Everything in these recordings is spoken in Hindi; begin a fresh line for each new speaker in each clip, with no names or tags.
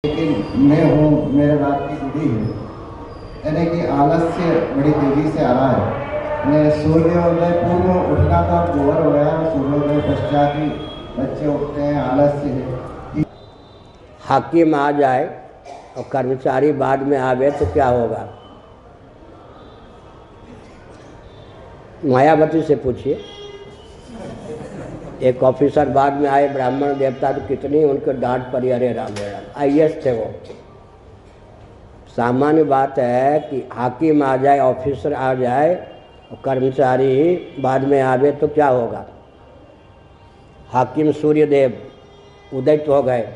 लेकिन मैं हूँ, मेरे रात की जुड़ी है, यानी कि आलस्य बड़ी तेजी से आ रहा है। मैं सूर्योदय पूर्व उठना तो अब बोर हो गया, सूर्योदय पश्चात ही बच्चे उठते हैं, आलस्य है।
हाकिम आ जाए और कर्मचारी बाद में आवे तो क्या होगा? मायावती से पूछिए। एक ऑफिसर बाद में आए, ब्राह्मण देवता, तो कितनी उनके डांट पड़ी, अरे राम राम। आईएएस थे वो। सामान्य बात है कि हाकिम आ जाए, ऑफिसर आ जाए और कर्मचारी बाद में आवे तो क्या होगा? हाकिम सूर्यदेव उदित हो गए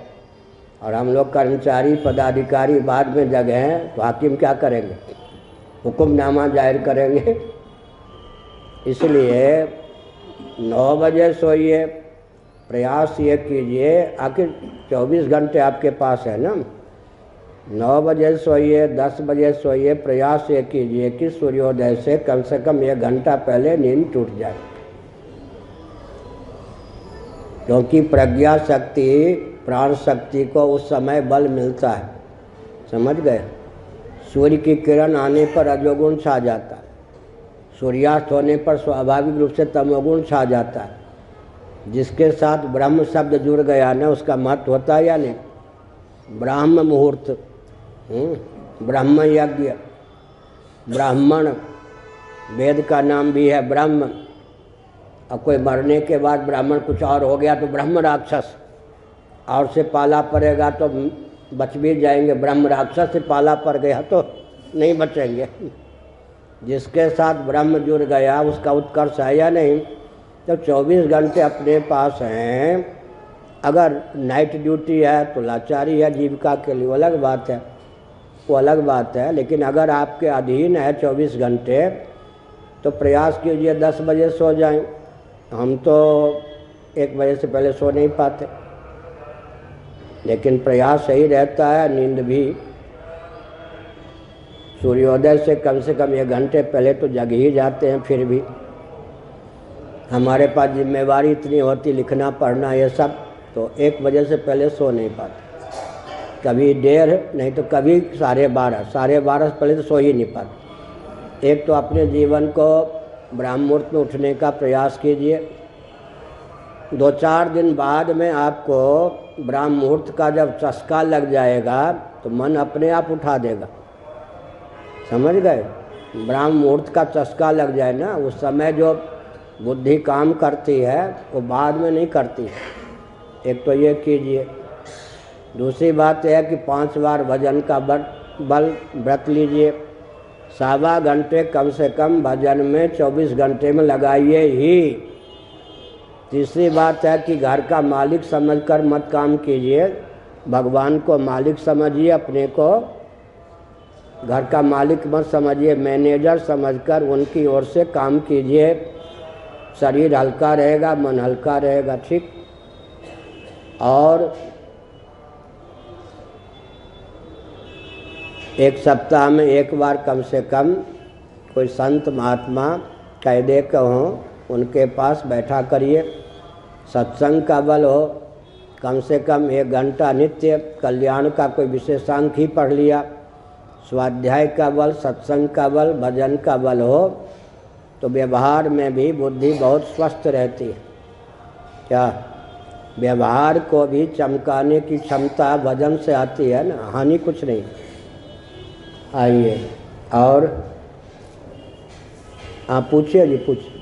और हम लोग कर्मचारी पदाधिकारी बाद में जगह हैं, तो हाकिम क्या करेंगे? हुक्मनामा जाहिर करेंगे। इसलिए 9 बजे सोइए, प्रयास ये कीजिए, आखिर 24 घंटे आपके पास है ना। 9 बजे सोइए, 10 बजे सोइए, प्रयास ये कीजिए कि सूर्योदय से कम 1 घंटा पहले नींद टूट जाए, क्योंकि प्रज्ञा शक्ति, प्राण शक्ति को उस समय बल मिलता है। समझ गए? सूर्य की किरण आने पर रजोगुण छा जाता है, सूर्यास्त होने पर स्वाभाविक रूप से तमोगुण छा जाता है। जिसके साथ ब्रह्म शब्द जुड़ गया ना, उसका महत्व होता है या नहीं? ब्राह्म मुहूर्त, ब्रह्म यज्ञ, ब्राह्मण, वेद का नाम भी है ब्रह्म। और कोई मरने के बाद ब्राह्मण कुछ और हो गया तो ब्रह्म राक्षस, और से पाला पड़ेगा तो बच भी जाएंगे, ब्रह्म राक्षस से पाला पड़ गया तो नहीं बचेंगे। जिसके साथ ब्रह्म जुड़ गया उसका उत्कर्ष है या नहीं? तो 24 घंटे अपने पास हैं। अगर नाइट ड्यूटी है तो लाचारी है जीविका के लिए, वो अलग बात है, वो अलग बात है। लेकिन अगर आपके अधीन है 24 घंटे तो प्रयास कीजिए 10 बजे सो जाएं। हम तो 1 बजे से पहले सो नहीं पाते, लेकिन प्रयास सही रहता है। नींद भी सूर्योदय से कम 1 घंटे पहले तो जग ही जाते हैं। फिर भी हमारे पास जिम्मेवारी इतनी होती, लिखना पढ़ना ये सब, तो 1 बजे से पहले सो नहीं पाते। कभी 1:30, नहीं तो कभी 12:30, 12:30 से पहले तो सो ही नहीं पाते। एक तो अपने जीवन को ब्राह्म मुहूर्त में उठने का प्रयास कीजिए। 2-4 दिन बाद में आपको ब्राह्म मुहूर्त का जब चस्का लग जाएगा तो मन अपने आप उठा देगा। समझ गए? ब्राह्म मुहूर्त का चस्का लग जाए ना, उस समय जो बुद्धि काम करती है वो बाद में नहीं करती। एक तो ये कीजिए। दूसरी बात यह है कि 5 बार भजन का बल व्रत लीजिए। 1.25 घंटे कम से कम भजन में 24 घंटे में लगाइए ही। तीसरी बात है कि घर का मालिक समझकर मत काम कीजिए, भगवान को मालिक समझिए, अपने को घर का मालिक मत समझिए, मैनेजर समझकर उनकी ओर से काम कीजिए। शरीर हल्का रहेगा, मन हल्का रहेगा। ठीक? और 1 सप्ताह में 1 बार कम से कम कोई संत महात्मा कायदे के हों, उनके पास बैठा करिए। सत्संग का बल हो, कम से कम 1 घंटा नित्य कल्याण का कोई विशेषांक ही पढ़ लिया। स्वाध्याय का बल, सत्संग का बल, भजन का बल हो तो व्यवहार में भी बुद्धि बहुत स्वस्थ रहती है। क्या व्यवहार को भी चमकाने की क्षमता भजन से आती है ना, हानि कुछ नहीं। आइए और आप पूछिए जी, पूछिए।